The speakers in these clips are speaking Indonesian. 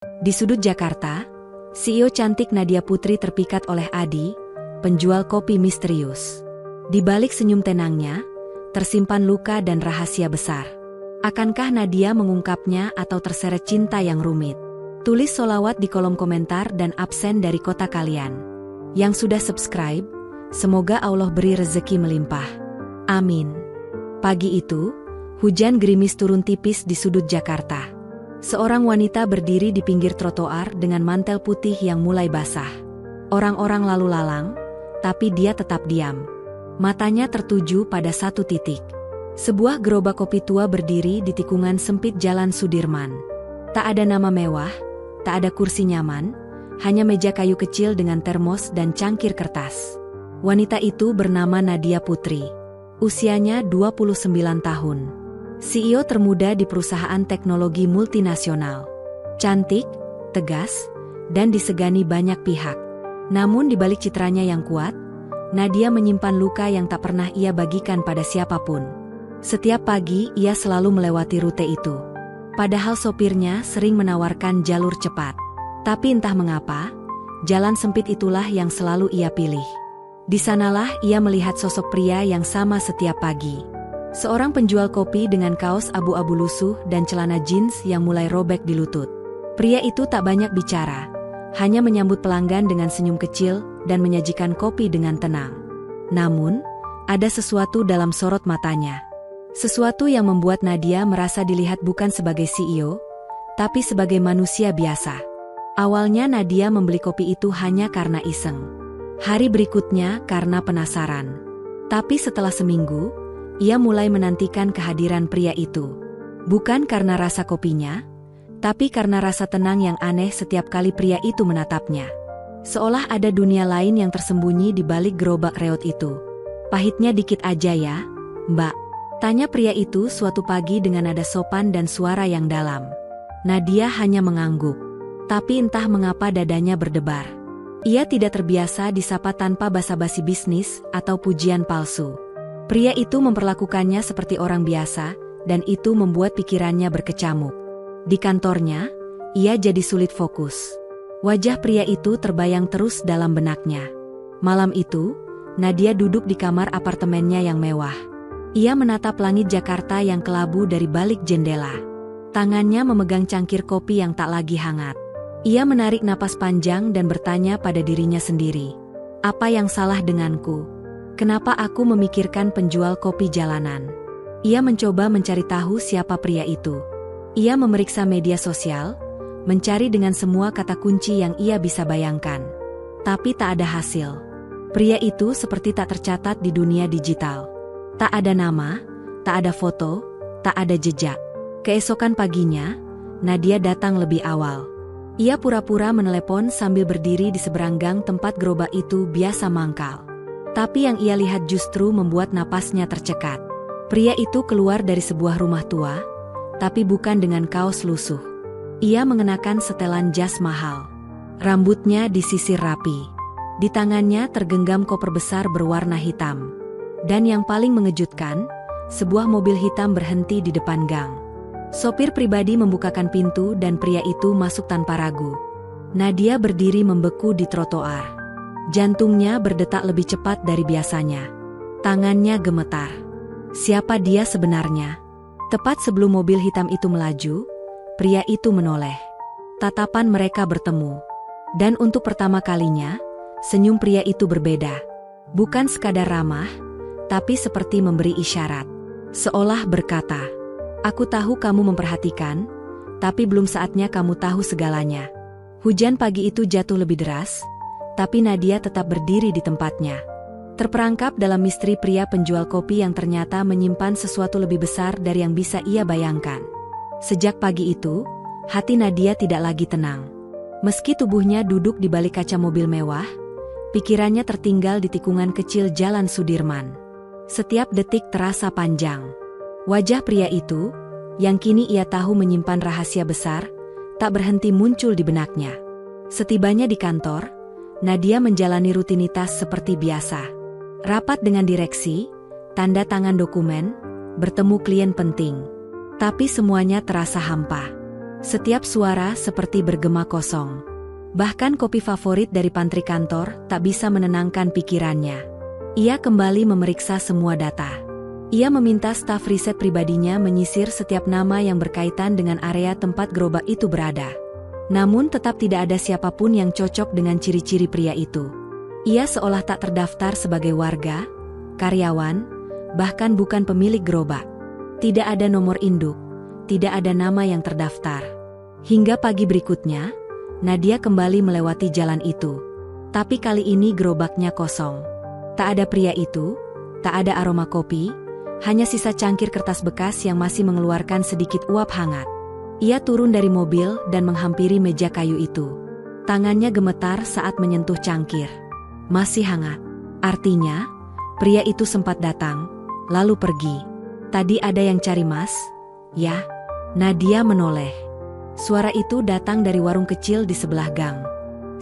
Di sudut Jakarta, CEO cantik Nadia Putri terpikat oleh Adi, penjual kopi misterius. Di balik senyum tenangnya, tersimpan luka dan rahasia besar. Akankah Nadia mengungkapnya atau terseret cinta yang rumit? Tulis sholawat di kolom komentar dan absen dari kota kalian. Yang sudah subscribe, semoga Allah beri rezeki melimpah. Amin. Pagi itu, hujan gerimis turun tipis di sudut Jakarta. Seorang wanita berdiri di pinggir trotoar dengan mantel putih yang mulai basah. Orang-orang lalu lalang, tapi dia tetap diam. Matanya tertuju pada satu titik. Sebuah gerobak kopi tua berdiri di tikungan sempit Jalan Sudirman. Tak ada nama mewah, tak ada kursi nyaman, hanya meja kayu kecil dengan termos dan cangkir kertas. Wanita itu bernama Nadia Putri. Usianya 29 tahun. CEO termuda di perusahaan teknologi multinasional. Cantik, tegas, dan disegani banyak pihak. Namun di balik citranya yang kuat, Nadia menyimpan luka yang tak pernah ia bagikan pada siapapun. Setiap pagi ia selalu melewati rute itu. Padahal sopirnya sering menawarkan jalur cepat. Tapi entah mengapa, jalan sempit itulah yang selalu ia pilih. Di sanalah ia melihat sosok pria yang sama setiap pagi. Seorang penjual kopi dengan kaos abu-abu lusuh dan celana jeans yang mulai robek di lutut. Pria itu tak banyak bicara, hanya menyambut pelanggan dengan senyum kecil dan menyajikan kopi dengan tenang. Namun, ada sesuatu dalam sorot matanya. Sesuatu yang membuat Nadia merasa dilihat bukan sebagai CEO, tapi sebagai manusia biasa. Awalnya Nadia membeli kopi itu hanya karena iseng. Hari berikutnya karena penasaran. Tapi setelah seminggu, ia mulai menantikan kehadiran pria itu. Bukan karena rasa kopinya, tapi karena rasa tenang yang aneh setiap kali pria itu menatapnya. Seolah ada dunia lain yang tersembunyi di balik gerobak reot itu. Pahitnya dikit aja ya, Mbak. Tanya pria itu suatu pagi dengan nada sopan dan suara yang dalam. Nadia hanya mengangguk. Tapi entah mengapa dadanya berdebar. Ia tidak terbiasa disapa tanpa basa-basi bisnis atau pujian palsu. Pria itu memperlakukannya seperti orang biasa, dan itu membuat pikirannya berkecamuk. Di kantornya, ia jadi sulit fokus. Wajah pria itu terbayang terus dalam benaknya. Malam itu, Nadia duduk di kamar apartemennya yang mewah. Ia menatap langit Jakarta yang kelabu dari balik jendela. Tangannya memegang cangkir kopi yang tak lagi hangat. Ia menarik napas panjang dan bertanya pada dirinya sendiri. Apa yang salah denganku? Kenapa aku memikirkan penjual kopi jalanan? Ia mencoba mencari tahu siapa pria itu. Ia memeriksa media sosial, mencari dengan semua kata kunci yang ia bisa bayangkan. Tapi tak ada hasil. Pria itu seperti tak tercatat di dunia digital. Tak ada nama, tak ada foto, tak ada jejak. Keesokan paginya, Nadia datang lebih awal. Ia pura-pura menelepon sambil berdiri di seberang gang tempat gerobak itu biasa mangkal. Tapi yang ia lihat justru membuat napasnya tercekat. Pria itu keluar dari sebuah rumah tua, tapi bukan dengan kaos lusuh. Ia mengenakan setelan jas mahal. Rambutnya disisir rapi. Di tangannya tergenggam koper besar berwarna hitam. Dan yang paling mengejutkan, sebuah mobil hitam berhenti di depan gang. Sopir pribadi membukakan pintu dan pria itu masuk tanpa ragu. Nadia berdiri membeku di trotoar. Jantungnya berdetak lebih cepat dari biasanya. Tangannya gemetar. Siapa dia sebenarnya? Tepat sebelum mobil hitam itu melaju, pria itu menoleh. Tatapan mereka bertemu. Dan untuk pertama kalinya, senyum pria itu berbeda. Bukan sekadar ramah, tapi seperti memberi isyarat. Seolah berkata, aku tahu kamu memperhatikan, tapi belum saatnya kamu tahu segalanya. Hujan pagi itu jatuh lebih deras, tapi Nadia tetap berdiri di tempatnya. Terperangkap dalam misteri pria penjual kopi yang ternyata menyimpan sesuatu lebih besar dari yang bisa ia bayangkan. Sejak pagi itu, hati Nadia tidak lagi tenang. Meski tubuhnya duduk di balik kaca mobil mewah, pikirannya tertinggal di tikungan kecil Jalan Sudirman. Setiap detik terasa panjang. Wajah pria itu, yang kini ia tahu menyimpan rahasia besar, tak berhenti muncul di benaknya. Setibanya di kantor, Nadia menjalani rutinitas seperti biasa. Rapat dengan direksi, tanda tangan dokumen, bertemu klien penting. Tapi semuanya terasa hampa. Setiap suara seperti bergema kosong. Bahkan kopi favorit dari pantry kantor tak bisa menenangkan pikirannya. Ia kembali memeriksa semua data. Ia meminta staf riset pribadinya menyisir setiap nama yang berkaitan dengan area tempat gerobak itu berada. Namun tetap tidak ada siapapun yang cocok dengan ciri-ciri pria itu. Ia seolah tak terdaftar sebagai warga, karyawan, bahkan bukan pemilik gerobak. Tidak ada nomor induk, tidak ada nama yang terdaftar. Hingga pagi berikutnya, Nadia kembali melewati jalan itu. Tapi kali ini gerobaknya kosong. Tak ada pria itu, tak ada aroma kopi, hanya sisa cangkir kertas bekas yang masih mengeluarkan sedikit uap hangat. Ia turun dari mobil dan menghampiri meja kayu itu. Tangannya gemetar saat menyentuh cangkir. Masih hangat. Artinya, pria itu sempat datang, lalu pergi. Tadi ada yang cari mas? Ya. Nadia menoleh. Suara itu datang dari warung kecil di sebelah gang.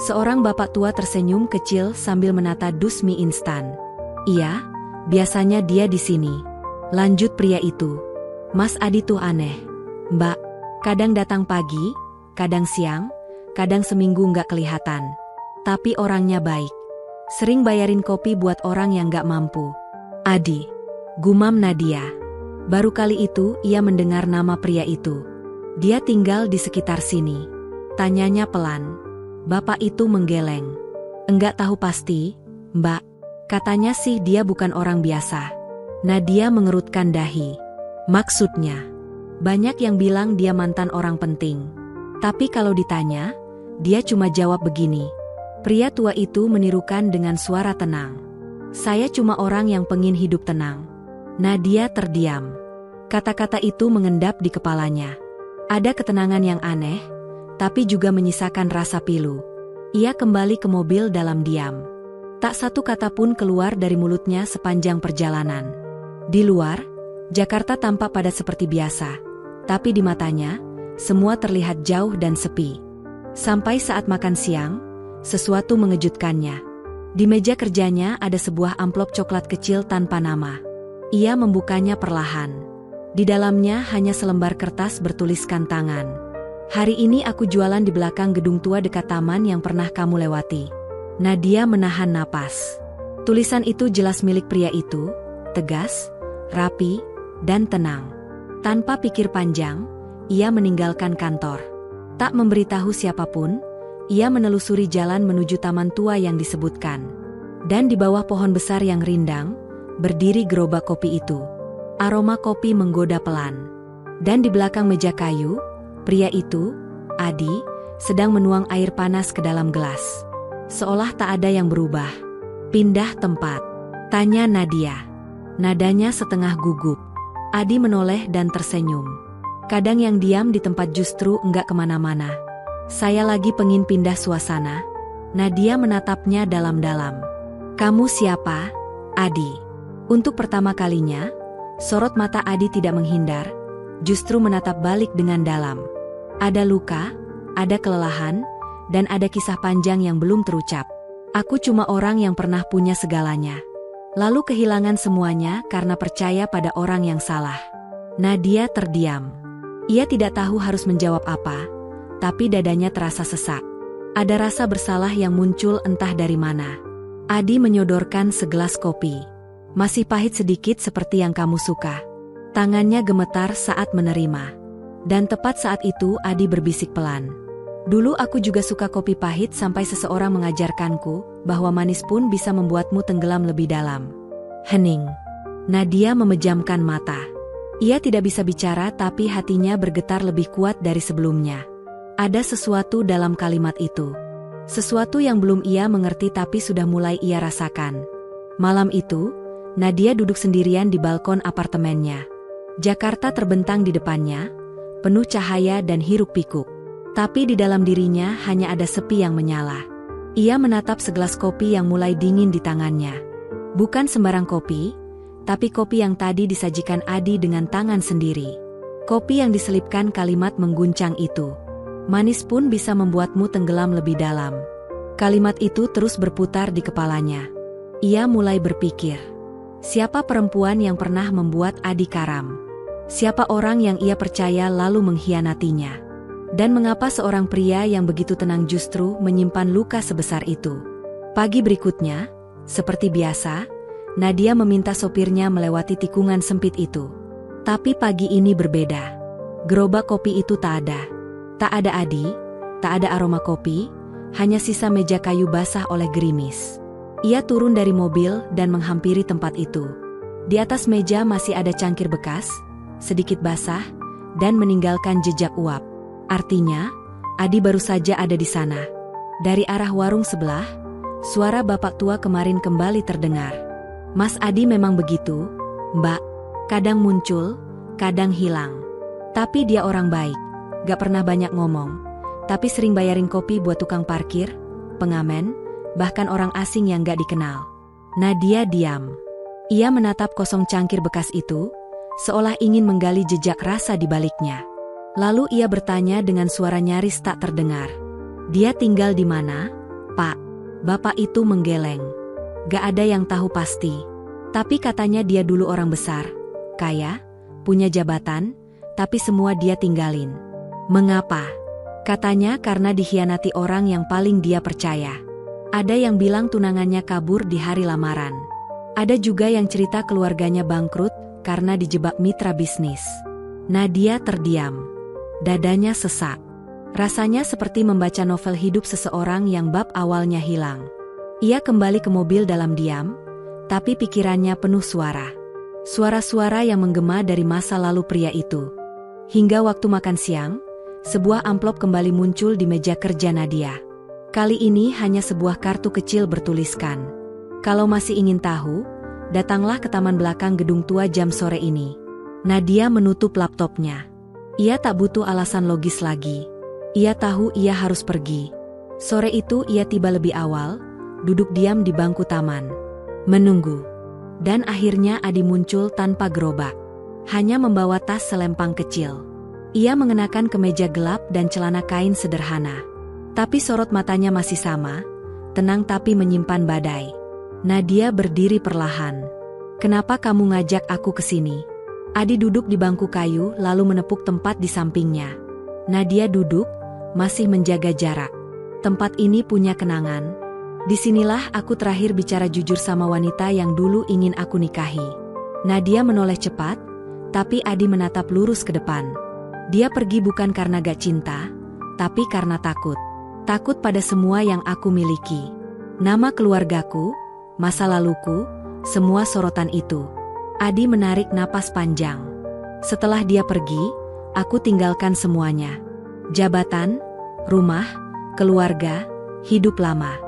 Seorang bapak tua tersenyum kecil sambil menata dus mie instan. Iya, biasanya dia di sini. Lanjut pria itu. Mas Adi tuh aneh. Mbak, kadang datang pagi, kadang siang, kadang seminggu nggak kelihatan. Tapi orangnya baik. Sering bayarin kopi buat orang yang nggak mampu. Adi, gumam Nadia. Baru kali itu ia mendengar nama pria itu. Dia tinggal di sekitar sini. Tanyanya pelan. Bapak itu menggeleng. Enggak tahu pasti, Mbak. Katanya sih dia bukan orang biasa. Nadia mengerutkan dahi. Maksudnya? Banyak yang bilang dia mantan orang penting. Tapi kalau ditanya, dia cuma jawab begini. Pria tua itu menirukan dengan suara tenang. Saya cuma orang yang pengin hidup tenang. Nadia terdiam. Kata-kata itu mengendap di kepalanya. Ada ketenangan yang aneh, tapi juga menyisakan rasa pilu. Ia kembali ke mobil dalam diam. Tak satu kata pun keluar dari mulutnya sepanjang perjalanan. Di luar, Jakarta tampak padat seperti biasa. Tapi di matanya, semua terlihat jauh dan sepi. Sampai saat makan siang, sesuatu mengejutkannya. Di meja kerjanya ada sebuah amplop coklat kecil tanpa nama. Ia membukanya perlahan. Di dalamnya hanya selembar kertas bertuliskan tangan. Hari ini aku jualan di belakang gedung tua dekat taman yang pernah kamu lewati. Nadia menahan napas. Tulisan itu jelas milik pria itu, tegas, rapi, dan tenang. Tanpa pikir panjang, ia meninggalkan kantor. Tak memberitahu siapapun, ia menelusuri jalan menuju taman tua yang disebutkan. Dan di bawah pohon besar yang rindang, berdiri gerobak kopi itu. Aroma kopi menggoda pelan. Dan di belakang meja kayu, pria itu, Adi, sedang menuang air panas ke dalam gelas. Seolah tak ada yang berubah. Pindah tempat? Tanya Nadia. Nadanya setengah gugup. Adi menoleh dan tersenyum. Kadang yang diam di tempat justru enggak kemana-mana. Saya lagi pengin pindah suasana. Nadia menatapnya dalam-dalam. Kamu siapa, Adi? Untuk pertama kalinya, sorot mata Adi tidak menghindar, justru menatap balik dengan dalam. Ada luka, ada kelelahan, dan ada kisah panjang yang belum terucap. Aku cuma orang yang pernah punya segalanya. Lalu kehilangan semuanya karena percaya pada orang yang salah. Nadia terdiam. Ia tidak tahu harus menjawab apa, tapi dadanya terasa sesak. Ada rasa bersalah yang muncul entah dari mana. Adi menyodorkan segelas kopi. Masih pahit sedikit seperti yang kamu suka. Tangannya gemetar saat menerima. Dan tepat saat itu Adi berbisik pelan. Dulu aku juga suka kopi pahit sampai seseorang mengajarkanku bahwa manis pun bisa membuatmu tenggelam lebih dalam. Hening. Nadia memejamkan mata. Ia tidak bisa bicara tapi hatinya bergetar lebih kuat dari sebelumnya. Ada sesuatu dalam kalimat itu. Sesuatu yang belum ia mengerti tapi sudah mulai ia rasakan. Malam itu, Nadia duduk sendirian di balkon apartemennya. Jakarta terbentang di depannya, penuh cahaya dan hiruk-pikuk. Tapi di dalam dirinya hanya ada sepi yang menyala. Ia menatap segelas kopi yang mulai dingin di tangannya. Bukan sembarang kopi, tapi kopi yang tadi disajikan Adi dengan tangan sendiri. Kopi yang diselipkan kalimat mengguncang itu. Manis pun bisa membuatmu tenggelam lebih dalam. Kalimat itu terus berputar di kepalanya. Ia mulai berpikir. Siapa perempuan yang pernah membuat Adi karam? Siapa orang yang ia percaya lalu mengkhianatinya? Dan mengapa seorang pria yang begitu tenang justru menyimpan luka sebesar itu? Pagi berikutnya, seperti biasa, Nadia meminta sopirnya melewati tikungan sempit itu. Tapi pagi ini berbeda. Gerobak kopi itu tak ada. Tak ada Adi, tak ada aroma kopi, hanya sisa meja kayu basah oleh gerimis. Ia turun dari mobil dan menghampiri tempat itu. Di atas meja masih ada cangkir bekas, sedikit basah, dan meninggalkan jejak uap. Artinya, Adi baru saja ada di sana. Dari arah warung sebelah, suara bapak tua kemarin kembali terdengar. Mas Adi memang begitu, Mbak. Kadang muncul, kadang hilang. Tapi dia orang baik, gak pernah banyak ngomong. Tapi sering bayarin kopi buat tukang parkir, pengamen, bahkan orang asing yang gak dikenal. Nadia diam. Ia menatap kosong cangkir bekas itu, seolah ingin menggali jejak rasa di baliknya. Lalu ia bertanya dengan suara nyaris tak terdengar. Dia tinggal di mana, Pak? Bapak itu menggeleng. Gak ada yang tahu pasti. Tapi katanya dia dulu orang besar, kaya, punya jabatan, tapi semua dia tinggalin. Mengapa? Katanya karena dikhianati orang yang paling dia percaya. Ada yang bilang tunangannya kabur di hari lamaran. Ada juga yang cerita keluarganya bangkrut karena dijebak mitra bisnis. Nadia terdiam. Dadanya sesak. Rasanya seperti membaca novel hidup seseorang yang bab awalnya hilang. Ia kembali ke mobil dalam diam, tapi pikirannya penuh suara. Suara-suara yang menggema dari masa lalu pria itu. Hingga waktu makan siang, sebuah amplop kembali muncul di meja kerja Nadia. Kali ini hanya sebuah kartu kecil bertuliskan, "Kalau masih ingin tahu, datanglah ke taman belakang gedung tua jam sore ini." Nadia menutup laptopnya. Ia tak butuh alasan logis lagi. Ia tahu ia harus pergi. Sore itu ia tiba lebih awal, duduk diam di bangku taman. Menunggu. Dan akhirnya Adi muncul tanpa gerobak. Hanya membawa tas selempang kecil. Ia mengenakan kemeja gelap dan celana kain sederhana. Tapi sorot matanya masih sama, tenang tapi menyimpan badai. Nadia berdiri perlahan. "Kenapa kamu ngajak aku ke sini?" Adi duduk di bangku kayu lalu menepuk tempat di sampingnya. Nadia duduk, masih menjaga jarak. "Tempat ini punya kenangan. Disinilah aku terakhir bicara jujur sama wanita yang dulu ingin aku nikahi." Nadia menoleh cepat, tapi Adi menatap lurus ke depan. Dia pergi bukan karena gak cinta, tapi karena takut. Takut pada semua yang aku miliki. Nama keluargaku, masa laluku, semua sorotan itu. Adi menarik napas panjang. "Setelah dia pergi, aku tinggalkan semuanya. Jabatan, rumah, keluarga, hidup lama.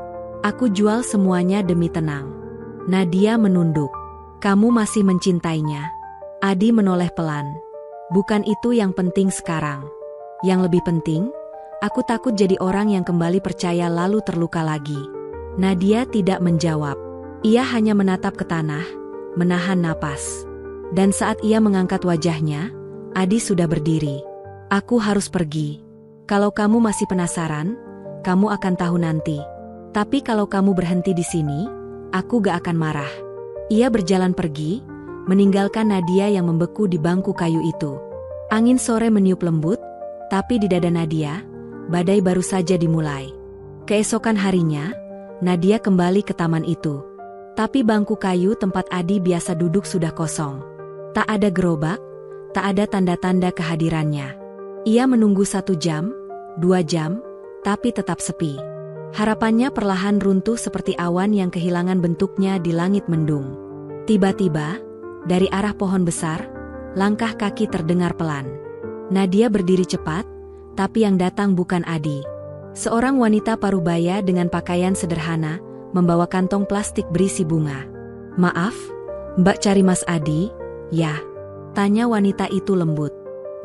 Aku jual semuanya demi tenang." Nadia menunduk. "Kamu masih mencintainya?" Adi menoleh pelan. "Bukan itu yang penting sekarang. Yang lebih penting, aku takut jadi orang yang kembali percaya lalu terluka lagi." Nadia tidak menjawab. Ia hanya menatap ke tanah, menahan napas. Dan saat ia mengangkat wajahnya, Adi sudah berdiri. "Aku harus pergi. Kalau kamu masih penasaran, kamu akan tahu nanti. Tapi kalau kamu berhenti di sini, aku gak akan marah." Ia berjalan pergi, meninggalkan Nadia yang membeku di bangku kayu itu. Angin sore meniup lembut, tapi di dada Nadia, badai baru saja dimulai. Keesokan harinya, Nadia kembali ke taman itu. Tapi bangku kayu tempat Adi biasa duduk sudah kosong. Tak ada gerobak, tak ada tanda-tanda kehadirannya. Ia menunggu 1 jam, 2 jam, tapi tetap sepi. Harapannya perlahan runtuh seperti awan yang kehilangan bentuknya di langit mendung. Tiba-tiba, dari arah pohon besar, langkah kaki terdengar pelan. Nadia berdiri cepat, tapi yang datang bukan Adi. Seorang wanita parubaya dengan pakaian sederhana, membawa kantong plastik berisi bunga. "Maaf, Mbak cari Mas Adi?" "Ya," tanya wanita itu lembut.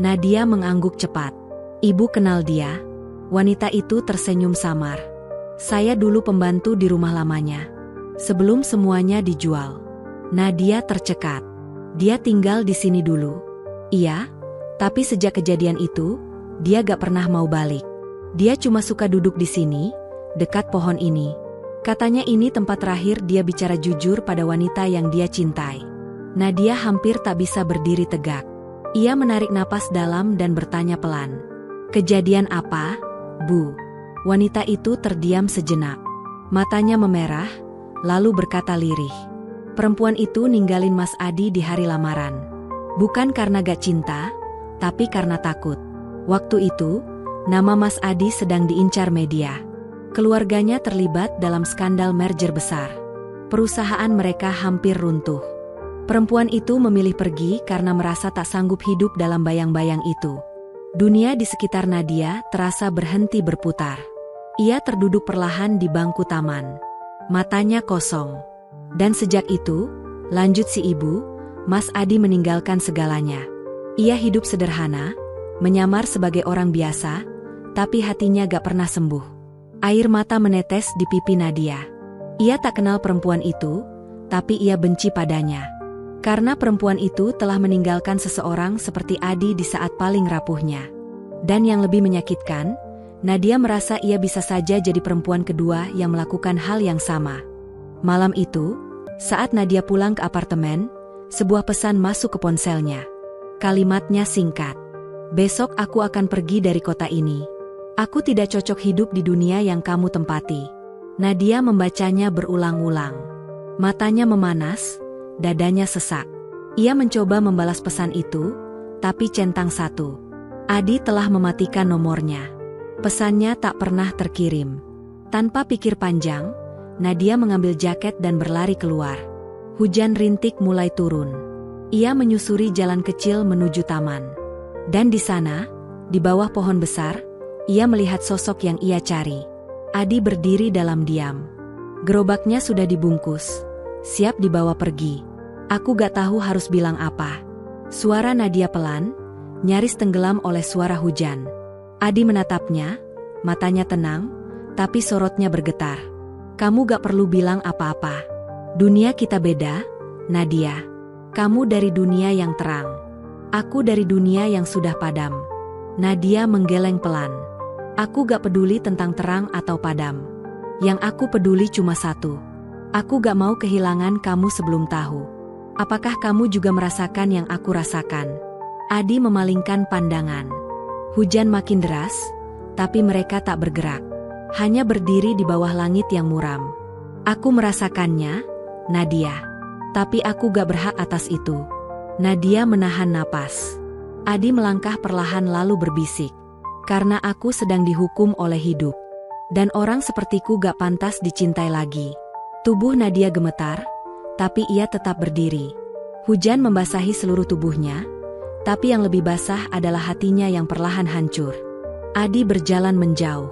Nadia mengangguk cepat. "Ibu kenal dia?" Wanita itu tersenyum samar. "Saya dulu pembantu di rumah lamanya. Sebelum semuanya dijual." Nadia tercekat. "Dia tinggal di sini dulu?" "Iya, tapi sejak kejadian itu, dia gak pernah mau balik. Dia cuma suka duduk di sini, dekat pohon ini. Katanya ini tempat terakhir dia bicara jujur pada wanita yang dia cintai." Nadia hampir tak bisa berdiri tegak. Ia menarik napas dalam dan bertanya pelan, Kejadian apa, Bu? Wanita itu terdiam sejenak. Matanya memerah, lalu berkata lirih. Perempuan itu ninggalin Mas Adi di hari lamaran. Bukan karena gak cinta, tapi karena takut. Waktu itu, nama Mas Adi sedang diincar media. Keluarganya terlibat dalam skandal merger besar. Perusahaan mereka hampir runtuh. Perempuan itu memilih pergi karena merasa tak sanggup hidup dalam bayang-bayang itu. Dunia di sekitar Nadia terasa berhenti berputar. Ia terduduk perlahan di bangku taman. Matanya kosong. Dan sejak itu, lanjut si ibu, Mas Adi meninggalkan segalanya. Ia hidup sederhana, menyamar sebagai orang biasa, tapi hatinya gak pernah sembuh. Air mata menetes di pipi Nadia. Ia tak kenal perempuan itu, tapi ia benci padanya. Karena perempuan itu telah meninggalkan seseorang seperti Adi di saat paling rapuhnya. Dan yang lebih menyakitkan, Nadia merasa ia bisa saja jadi perempuan kedua yang melakukan hal yang sama. Malam itu, saat Nadia pulang ke apartemen, sebuah pesan masuk ke ponselnya. Kalimatnya singkat. Besok aku akan pergi dari kota ini. Aku tidak cocok hidup di dunia yang kamu tempati. Nadia membacanya berulang-ulang. Matanya memanas, dadanya sesak. Ia mencoba membalas pesan itu, tapi centang satu. Adi telah mematikan nomornya. Pesannya tak pernah terkirim. Tanpa pikir panjang, Nadia mengambil jaket dan berlari keluar. Hujan rintik mulai turun. Ia menyusuri jalan kecil menuju taman. Dan di sana, di bawah pohon besar, ia melihat sosok yang ia cari. Adi berdiri dalam diam. Gerobaknya sudah dibungkus, siap dibawa pergi. Aku gak tahu harus bilang apa. Suara Nadia pelan, nyaris tenggelam oleh suara hujan. Adi menatapnya, matanya tenang, tapi sorotnya bergetar. Kamu gak perlu bilang apa-apa. Dunia kita beda, Nadia. Kamu dari dunia yang terang. Aku dari dunia yang sudah padam. Nadia menggeleng pelan. Aku gak peduli tentang terang atau padam. Yang aku peduli cuma satu. Aku gak mau kehilangan kamu sebelum tahu. Apakah kamu juga merasakan yang aku rasakan? Adi memalingkan pandangan. Hujan makin deras, tapi mereka tak bergerak. Hanya berdiri di bawah langit yang muram. Aku merasakannya, Nadia. Tapi aku gak berhak atas itu. Nadia menahan napas. Adi melangkah perlahan lalu berbisik. Karena aku sedang dihukum oleh hidup. Dan orang sepertiku gak pantas dicintai lagi. Tubuh Nadia gemetar, tapi ia tetap berdiri. Hujan membasahi seluruh tubuhnya, tapi yang lebih basah adalah hatinya yang perlahan hancur. Adi berjalan menjauh.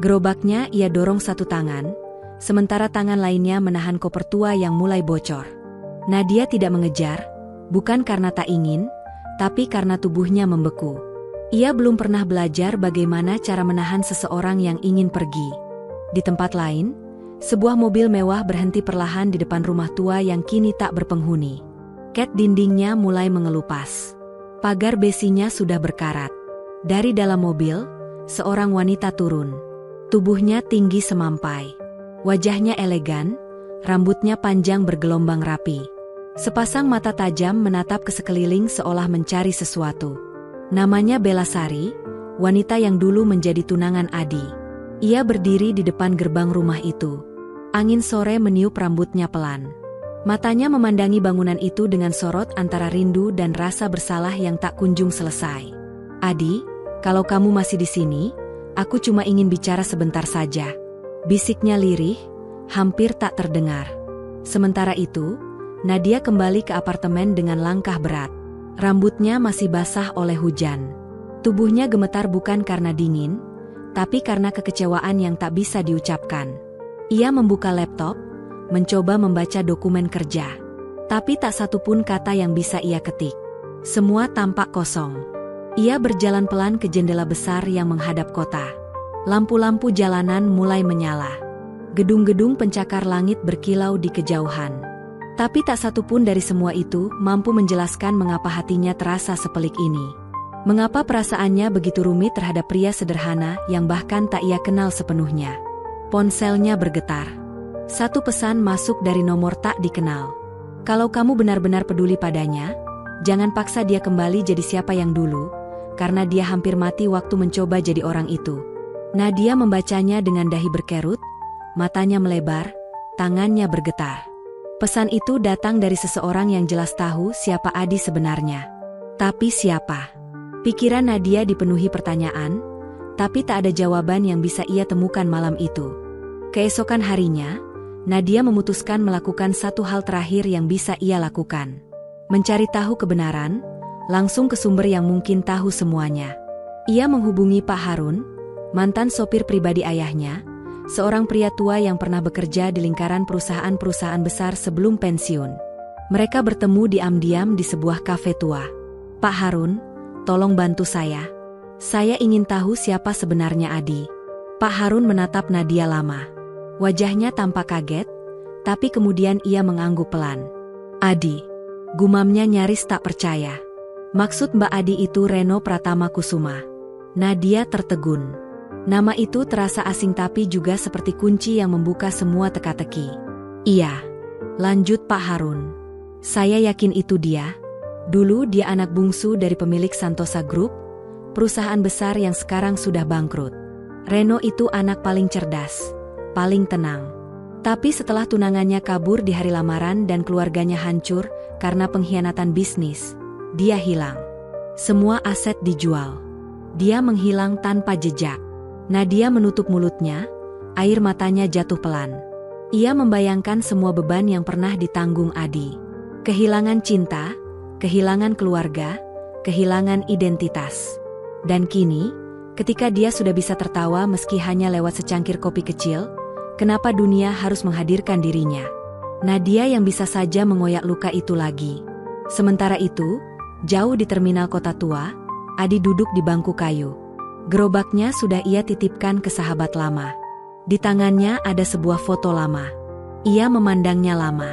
Gerobaknya ia dorong satu tangan, sementara tangan lainnya menahan koper tua yang mulai bocor. Nadia tidak mengejar, bukan karena tak ingin, tapi karena tubuhnya membeku. Ia belum pernah belajar bagaimana cara menahan seseorang yang ingin pergi. Di tempat lain, sebuah mobil mewah berhenti perlahan di depan rumah tua yang kini tak berpenghuni. Cat dindingnya mulai mengelupas. Pagar besinya sudah berkarat. Dari dalam mobil, seorang wanita turun. Tubuhnya tinggi semampai. Wajahnya elegan, rambutnya panjang bergelombang rapi. Sepasang mata tajam menatap ke sekeliling seolah mencari sesuatu. Namanya Belasari, wanita yang dulu menjadi tunangan Adi. Ia berdiri di depan gerbang rumah itu. Angin sore meniup rambutnya pelan. Matanya memandangi bangunan itu dengan sorot antara rindu dan rasa bersalah yang tak kunjung selesai. Adi, kalau kamu masih di sini, aku cuma ingin bicara sebentar saja. Bisiknya lirih, hampir tak terdengar. Sementara itu, Nadia kembali ke apartemen dengan langkah berat. Rambutnya masih basah oleh hujan. Tubuhnya gemetar bukan karena dingin, tapi karena kekecewaan yang tak bisa diucapkan. Ia membuka laptop, mencoba membaca dokumen kerja. Tapi tak satupun kata yang bisa ia ketik. Semua tampak kosong. Ia berjalan pelan ke jendela besar yang menghadap kota. Lampu-lampu jalanan mulai menyala. Gedung-gedung pencakar langit berkilau di kejauhan. Tapi tak satupun dari semua itu mampu menjelaskan mengapa hatinya terasa sepelik ini. Mengapa perasaannya begitu rumit terhadap pria sederhana yang bahkan tak ia kenal sepenuhnya. Ponselnya bergetar. Satu pesan masuk dari nomor tak dikenal. Kalau kamu benar-benar peduli padanya, jangan paksa dia kembali jadi siapa yang dulu, karena dia hampir mati waktu mencoba jadi orang itu. Nadia membacanya dengan dahi berkerut, matanya melebar, tangannya bergetar. Pesan itu datang dari seseorang yang jelas tahu siapa Adi sebenarnya. Tapi siapa? Pikiran Nadia dipenuhi pertanyaan, tapi tak ada jawaban yang bisa ia temukan malam itu. Keesokan harinya, Nadia memutuskan melakukan satu hal terakhir yang bisa ia lakukan. Mencari tahu kebenaran, langsung ke sumber yang mungkin tahu semuanya. Ia menghubungi Pak Harun, mantan sopir pribadi ayahnya, seorang pria tua yang pernah bekerja di lingkaran perusahaan-perusahaan besar sebelum pensiun. Mereka bertemu diam-diam di sebuah kafe tua. "Pak Harun, tolong bantu saya. Saya ingin tahu siapa sebenarnya Adi." Pak Harun menatap Nadia lama. Wajahnya tampak kaget, tapi kemudian ia mengangguk pelan. "Adi," gumamnya nyaris tak percaya. "Maksud Mbak Adi itu Reno Pratama Kusuma?" Nadia tertegun. Nama itu terasa asing tapi juga seperti kunci yang membuka semua teka-teki. "Iya," lanjut Pak Harun. "Saya yakin itu dia. Dulu dia anak bungsu dari pemilik Santosa Group, perusahaan besar yang sekarang sudah bangkrut. Reno itu anak paling cerdas, paling tenang. Tapi setelah tunangannya kabur di hari lamaran dan keluarganya hancur karena pengkhianatan bisnis, dia hilang. Semua aset dijual. Dia menghilang tanpa jejak." Nadia menutup mulutnya, air matanya jatuh pelan. Ia membayangkan semua beban yang pernah ditanggung Adi. Kehilangan cinta, kehilangan keluarga, kehilangan identitas. Dan kini, ketika dia sudah bisa tertawa meski hanya lewat secangkir kopi kecil, kenapa dunia harus menghadirkan dirinya? Nadia yang bisa saja mengoyak luka itu lagi. Sementara itu, jauh di terminal kota tua, Adi duduk di bangku kayu. Gerobaknya sudah ia titipkan ke sahabat lama. Di tangannya ada sebuah foto lama. Ia memandangnya lama.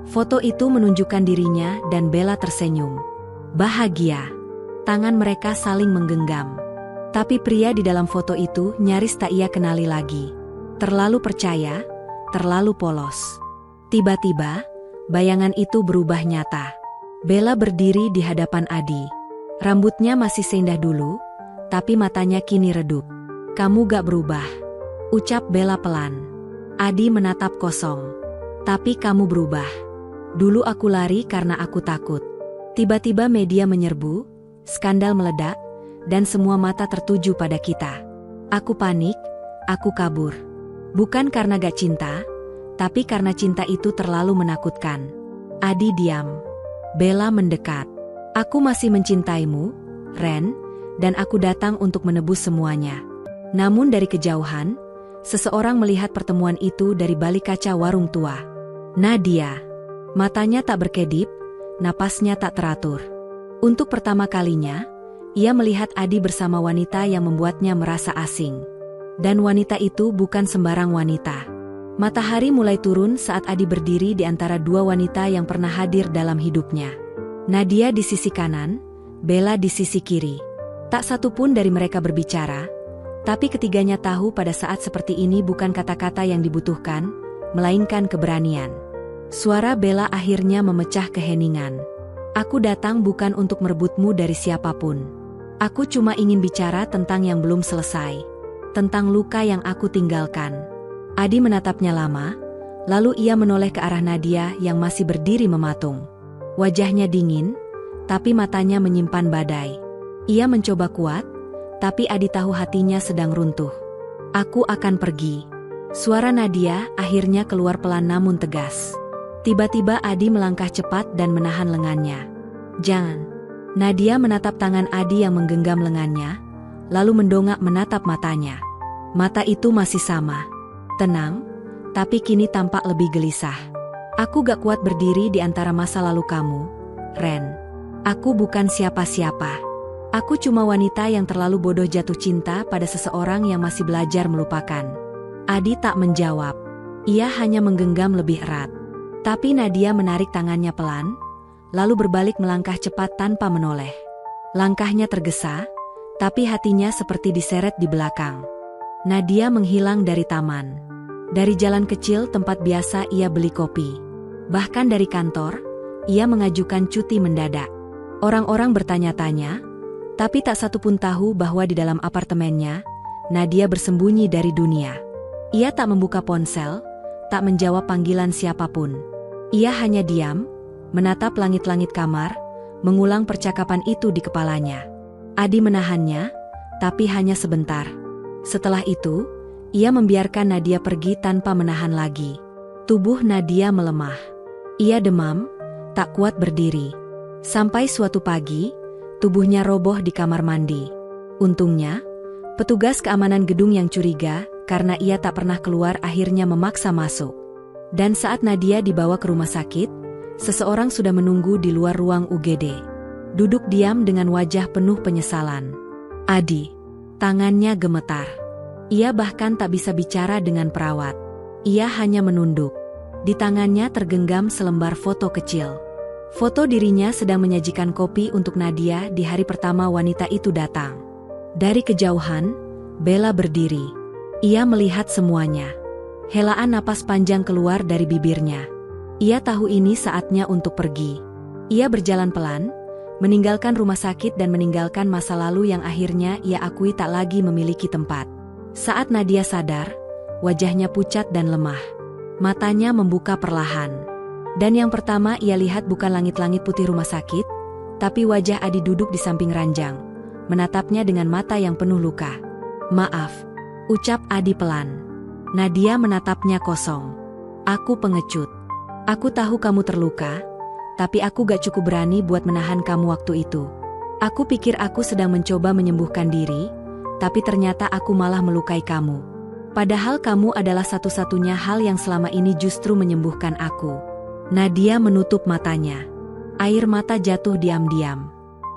Foto itu menunjukkan dirinya dan Bella tersenyum. Bahagia. Tangan mereka saling menggenggam. Tapi pria di dalam foto itu nyaris tak ia kenali lagi. Terlalu percaya, terlalu polos. Tiba-tiba, bayangan itu berubah nyata. Bella berdiri di hadapan Adi. Rambutnya masih seindah dulu, tapi matanya kini redup. "Kamu gak berubah," ucap Bella pelan. Adi menatap kosong. "Tapi kamu berubah. Dulu aku lari karena aku takut. Tiba-tiba media menyerbu, skandal meledak, dan semua mata tertuju pada kita. Aku panik, aku kabur. Bukan karena gak cinta, tapi karena cinta itu terlalu menakutkan." Adi diam. Bella mendekat. "Aku masih mencintaimu, Ren, dan aku datang untuk menebus semuanya." Namun dari kejauhan, seseorang melihat pertemuan itu dari balik kaca warung tua. Nadia. Matanya tak berkedip, napasnya tak teratur. Untuk pertama kalinya, ia melihat Adi bersama wanita yang membuatnya merasa asing. Dan wanita itu bukan sembarang wanita. Matahari mulai turun saat Adi berdiri di antara dua wanita yang pernah hadir dalam hidupnya. Nadia di sisi kanan, Bella di sisi kiri. Tak satu pun dari mereka berbicara, tapi ketiganya tahu pada saat seperti ini bukan kata-kata yang dibutuhkan, melainkan keberanian. Suara Bella akhirnya memecah keheningan. "Aku datang bukan untuk merebutmu dari siapapun. Aku cuma ingin bicara tentang yang belum selesai. Tentang luka yang aku tinggalkan." Adi menatapnya lama, lalu ia menoleh ke arah Nadia yang masih berdiri mematung. Wajahnya dingin, tapi matanya menyimpan badai. Ia mencoba kuat, tapi Adi tahu hatinya sedang runtuh. "Aku akan pergi." Suara Nadia akhirnya keluar pelan namun tegas. Tiba-tiba Adi melangkah cepat dan menahan lengannya. "Jangan." Nadia menatap tangan Adi yang menggenggam lengannya, lalu mendongak menatap matanya. Mata itu masih sama. Tenang, tapi kini tampak lebih gelisah. "Aku gak kuat berdiri di antara masa lalu kamu, Ren. Aku bukan siapa-siapa. Aku cuma wanita yang terlalu bodoh jatuh cinta pada seseorang yang masih belajar melupakan." Adi tak menjawab. Ia hanya menggenggam lebih erat. Tapi Nadia menarik tangannya pelan, lalu berbalik melangkah cepat tanpa menoleh. Langkahnya tergesa, tapi hatinya seperti diseret di belakang. Nadia menghilang dari taman. Dari jalan kecil tempat biasa ia beli kopi. Bahkan dari kantor, ia mengajukan cuti mendadak. Orang-orang bertanya-tanya, Tapi tak satu pun tahu bahwa di dalam apartemennya, Nadia bersembunyi dari dunia. Ia tak membuka ponsel, tak menjawab panggilan siapapun. Ia hanya diam, menatap langit-langit kamar, mengulang percakapan itu di kepalanya. Adi menahannya, tapi hanya sebentar. Setelah itu, ia membiarkan Nadia pergi tanpa menahan lagi. Tubuh Nadia melemah. Ia demam, tak kuat berdiri. Sampai suatu pagi, tubuhnya roboh di kamar mandi. Untungnya, petugas keamanan gedung yang curiga karena ia tak pernah keluar akhirnya memaksa masuk. Dan saat Nadia dibawa ke rumah sakit, seseorang sudah menunggu di luar ruang UGD. Duduk diam dengan wajah penuh penyesalan. Adi. Tangannya gemetar. Ia bahkan tak bisa bicara dengan perawat. Ia hanya menunduk. Di tangannya tergenggam selembar foto kecil. Foto dirinya sedang menyajikan kopi untuk Nadia di hari pertama wanita itu datang. Dari kejauhan, Bella berdiri. Ia melihat semuanya. Helaan napas panjang keluar dari bibirnya. Ia tahu ini saatnya untuk pergi. Ia berjalan pelan, meninggalkan rumah sakit dan meninggalkan masa lalu yang akhirnya ia akui tak lagi memiliki tempat. Saat Nadia sadar, wajahnya pucat dan lemah. Matanya membuka perlahan. Dan yang pertama ia lihat bukan langit-langit putih rumah sakit, tapi wajah Adi duduk di samping ranjang, menatapnya dengan mata yang penuh luka. "Maaf," ucap Adi pelan. Nadia menatapnya kosong. "Aku pengecut. Aku tahu kamu terluka, tapi aku gak cukup berani buat menahan kamu waktu itu. Aku pikir aku sedang mencoba menyembuhkan diri, tapi ternyata aku malah melukai kamu. Padahal kamu adalah satu-satunya hal yang selama ini justru menyembuhkan aku." Nadia menutup matanya. Air mata jatuh diam-diam.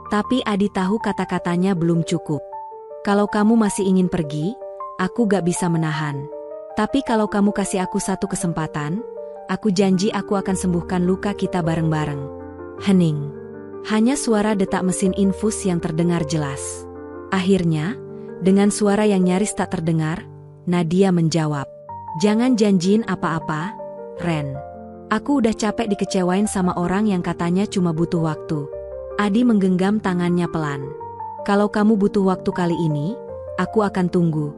Tapi Adi tahu kata-katanya belum cukup. "Kalau kamu masih ingin pergi, aku gak bisa menahan. Tapi kalau kamu kasih aku satu kesempatan, aku janji aku akan sembuhkan luka kita bareng-bareng." Hening. Hanya suara detak mesin infus yang terdengar jelas. Akhirnya, dengan suara yang nyaris tak terdengar, Nadia menjawab, "Jangan janjiin apa-apa, Ren. Aku udah capek dikecewain sama orang yang katanya cuma butuh waktu." Adi menggenggam tangannya pelan. "Kalau kamu butuh waktu kali ini, aku akan tunggu."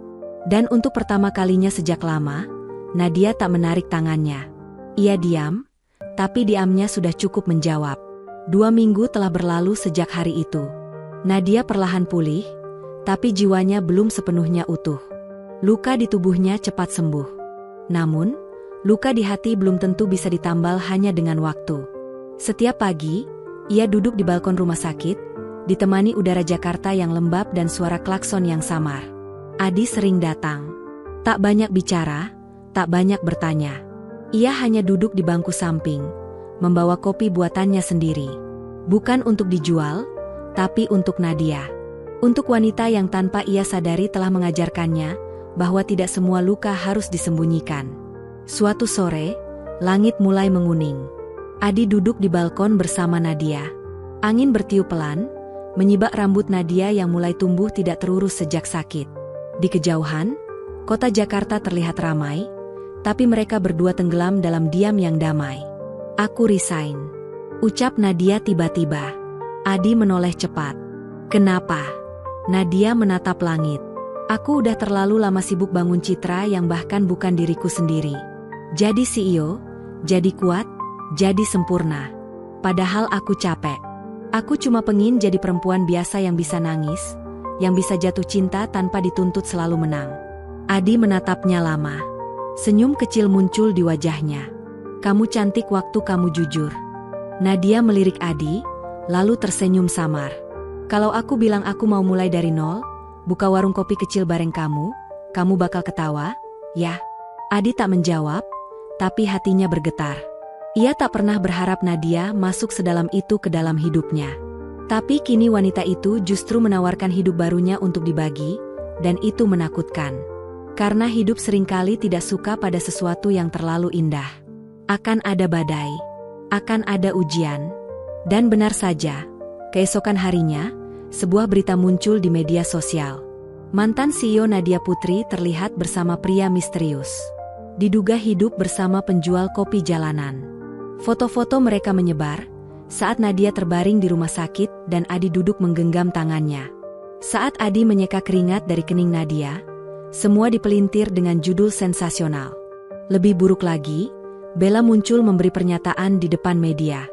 Dan untuk pertama kalinya sejak lama, Nadia tak menarik tangannya. Ia diam, tapi diamnya sudah cukup menjawab. 2 minggu telah berlalu sejak hari itu. Nadia perlahan pulih, tapi jiwanya belum sepenuhnya utuh. Luka di tubuhnya cepat sembuh. Namun, luka di hati belum tentu bisa ditambal hanya dengan waktu. Setiap pagi, ia duduk di balkon rumah sakit, ditemani udara Jakarta yang lembab dan suara klakson yang samar. Adi sering datang. Tak banyak bicara, tak banyak bertanya. Ia hanya duduk di bangku samping, membawa kopi buatannya sendiri. Bukan untuk dijual, tapi untuk Nadia. Untuk wanita yang tanpa ia sadari telah mengajarkannya bahwa tidak semua luka harus disembunyikan. Suatu sore, langit mulai menguning. Adi duduk di balkon bersama Nadia. Angin bertiup pelan, menyibak rambut Nadia yang mulai tumbuh tidak terurus sejak sakit. Di kejauhan, kota Jakarta terlihat ramai, tapi mereka berdua tenggelam dalam diam yang damai. "Aku resign," ucap Nadia tiba-tiba. Adi menoleh cepat. "Kenapa?" Nadia menatap langit. "Aku udah terlalu lama sibuk bangun citra yang bahkan bukan diriku sendiri. Jadi CEO, jadi kuat, jadi sempurna. Padahal aku capek. Aku cuma pengin jadi perempuan biasa yang bisa nangis, yang bisa jatuh cinta tanpa dituntut selalu menang." Adi menatapnya lama. Senyum kecil muncul di wajahnya. "Kamu cantik waktu kamu jujur." Nadia melirik Adi, lalu tersenyum samar. "Kalau aku bilang aku mau mulai dari nol, buka warung kopi kecil bareng kamu bakal ketawa, ya?" Adi tak menjawab, tapi hatinya bergetar. Ia tak pernah berharap Nadia masuk sedalam itu ke dalam hidupnya. Tapi kini wanita itu justru menawarkan hidup barunya untuk dibagi, dan itu menakutkan. Karena hidup seringkali tidak suka pada sesuatu yang terlalu indah. Akan ada badai, akan ada ujian. Dan benar saja, keesokan harinya, sebuah berita muncul di media sosial. Mantan CEO Nadia Putri terlihat bersama pria misterius. Diduga hidup bersama penjual kopi jalanan. Foto-foto mereka menyebar, Saat Nadia terbaring di rumah sakit dan Adi duduk menggenggam tangannya. Saat Adi menyeka keringat dari kening Nadia, semua dipelintir dengan judul sensasional. Lebih buruk lagi, Bella muncul memberi pernyataan di depan media.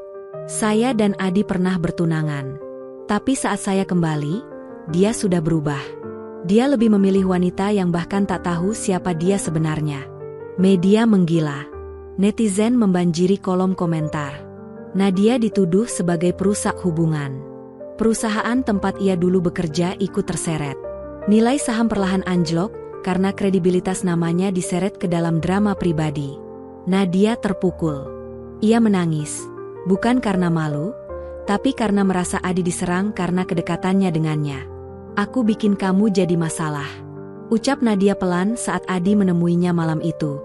Saya dan Adi pernah bertunangan. Tapi saat saya kembali, dia sudah berubah. Dia lebih memilih wanita yang bahkan tak tahu siapa dia sebenarnya. Media menggila. Netizen membanjiri kolom komentar. Nadia dituduh sebagai perusak hubungan. Perusahaan tempat ia dulu bekerja ikut terseret. Nilai saham perlahan anjlok karena kredibilitas namanya diseret ke dalam drama pribadi. Nadia terpukul. Ia menangis, bukan karena malu, tapi karena merasa Adi diserang karena kedekatannya dengannya. Aku bikin kamu jadi masalah, ucap Nadia pelan saat Adi menemuinya malam itu.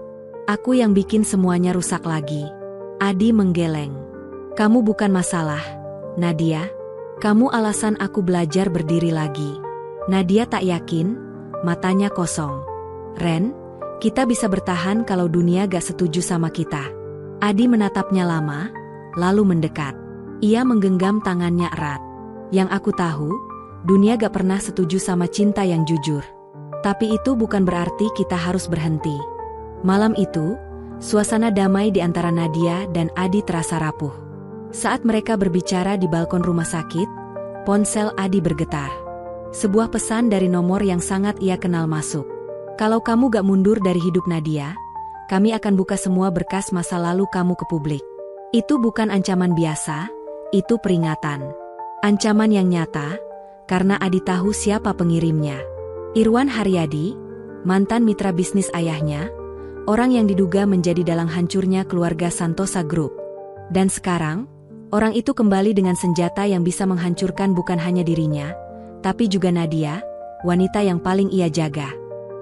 Aku yang bikin semuanya rusak lagi. Adi menggeleng. Kamu bukan masalah, Nadia. Kamu alasan aku belajar berdiri lagi. Nadia tak yakin, matanya kosong. Ren, kita bisa bertahan kalau dunia gak setuju sama kita. Adi menatapnya lama, lalu mendekat. Ia menggenggam tangannya erat. Yang aku tahu, dunia gak pernah setuju sama cinta yang jujur. Tapi itu bukan berarti kita harus berhenti. Malam itu, suasana damai di antara Nadia dan Adi terasa rapuh. Saat mereka berbicara di balkon rumah sakit, ponsel Adi bergetar. Sebuah pesan dari nomor yang sangat ia kenal masuk. Kalau kamu gak mundur dari hidup Nadia, kami akan buka semua berkas masa lalu kamu ke publik. Itu bukan ancaman biasa, itu peringatan. Ancaman yang nyata, karena Adi tahu siapa pengirimnya. Irwan Haryadi, mantan mitra bisnis ayahnya, orang yang diduga menjadi dalang hancurnya keluarga Santosa Group. Dan sekarang, orang itu kembali dengan senjata yang bisa menghancurkan bukan hanya dirinya, tapi juga Nadia, wanita yang paling ia jaga.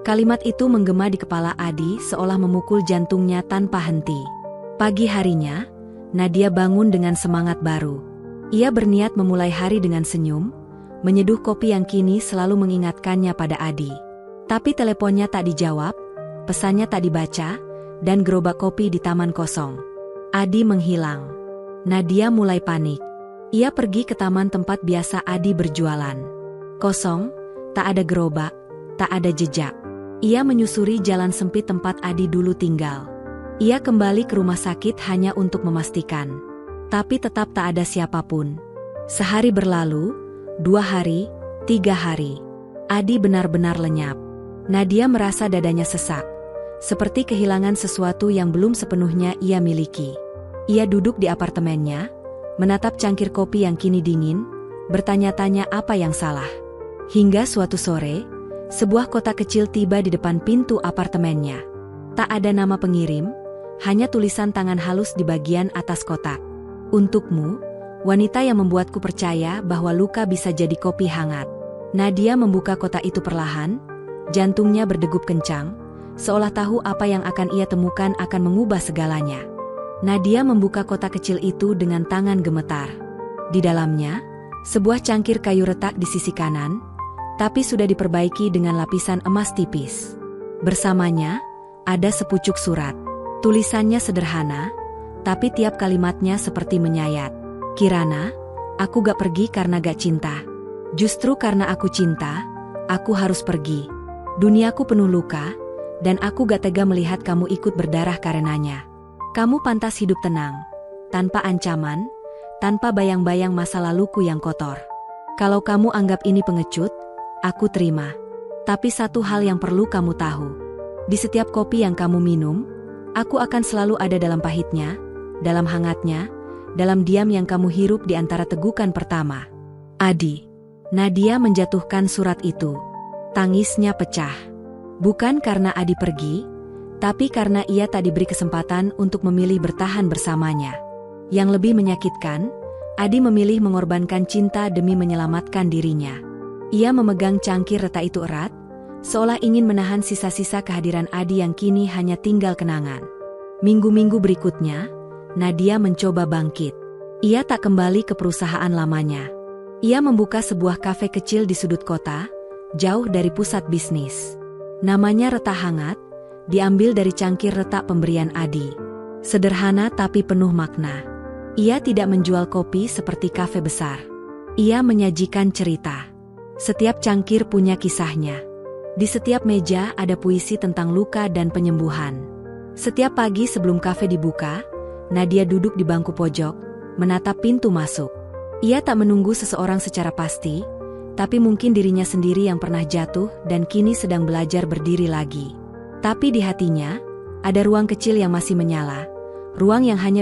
Kalimat itu menggema di kepala Adi seolah memukul jantungnya tanpa henti. Pagi harinya, Nadia bangun dengan semangat baru. Ia berniat memulai hari dengan senyum, menyeduh kopi yang kini selalu mengingatkannya pada Adi. Tapi teleponnya tak dijawab, pesannya tak dibaca, dan gerobak kopi di taman kosong. Adi menghilang. Nadia mulai panik. Ia pergi ke taman tempat biasa Adi berjualan. Kosong, tak ada gerobak, tak ada jejak. Ia menyusuri jalan sempit tempat Adi dulu tinggal. Ia kembali ke rumah sakit hanya untuk memastikan. Tapi tetap tak ada siapapun. Sehari berlalu, 2 hari, 3 hari. Adi benar-benar lenyap. Nadia merasa dadanya sesak, seperti kehilangan sesuatu yang belum sepenuhnya ia miliki. Ia duduk di apartemennya, menatap cangkir kopi yang kini dingin, bertanya-tanya apa yang salah. Hingga suatu sore, sebuah kotak kecil tiba di depan pintu apartemennya. Tak ada nama pengirim, hanya tulisan tangan halus di bagian atas kotak. Untukmu, wanita yang membuatku percaya bahwa luka bisa jadi kopi hangat. Nadia membuka kotak itu perlahan, jantungnya berdegup kencang, seolah tahu apa yang akan ia temukan akan mengubah segalanya. Nadia membuka kotak kecil itu dengan tangan gemetar. Di dalamnya, sebuah cangkir kayu retak di sisi kanan, tapi sudah diperbaiki dengan lapisan emas tipis. Bersamanya, ada sepucuk surat. Tulisannya sederhana, tapi tiap kalimatnya seperti menyayat. Kirana, aku gak pergi karena gak cinta. Justru karena aku cinta, aku harus pergi. Duniaku penuh luka, dan aku gak tega melihat kamu ikut berdarah karenanya. Kamu pantas hidup tenang, tanpa ancaman, tanpa bayang-bayang masa laluku yang kotor. Kalau kamu anggap ini pengecut, aku terima. Tapi satu hal yang perlu kamu tahu. Di setiap kopi yang kamu minum, aku akan selalu ada dalam pahitnya, dalam hangatnya, dalam diam yang kamu hirup di antara tegukan pertama. Adi. Nadia menjatuhkan surat itu. Tangisnya pecah. Bukan karena Adi pergi, tapi karena ia tak diberi kesempatan untuk memilih bertahan bersamanya. Yang lebih menyakitkan, Adi memilih mengorbankan cinta demi menyelamatkan dirinya. Ia memegang cangkir retak itu erat, seolah ingin menahan sisa-sisa kehadiran Adi yang kini hanya tinggal kenangan. Minggu-minggu berikutnya, Nadia mencoba bangkit. Ia tak kembali ke perusahaan lamanya. Ia membuka sebuah kafe kecil di sudut kota, jauh dari pusat bisnis. Namanya Retak Hangat, diambil dari cangkir retak pemberian Adi. Sederhana tapi penuh makna. Ia tidak menjual kopi seperti kafe besar. Ia menyajikan cerita. Setiap cangkir punya kisahnya. Di setiap meja ada puisi tentang luka dan penyembuhan. Setiap pagi sebelum kafe dibuka, Nadia duduk di bangku pojok, menatap pintu masuk. Ia tak menunggu seseorang secara pasti, tapi mungkin dirinya sendiri yang pernah jatuh dan kini sedang belajar berdiri lagi. Tapi di hatinya, ada ruang kecil yang masih menyala, ruang yang hanya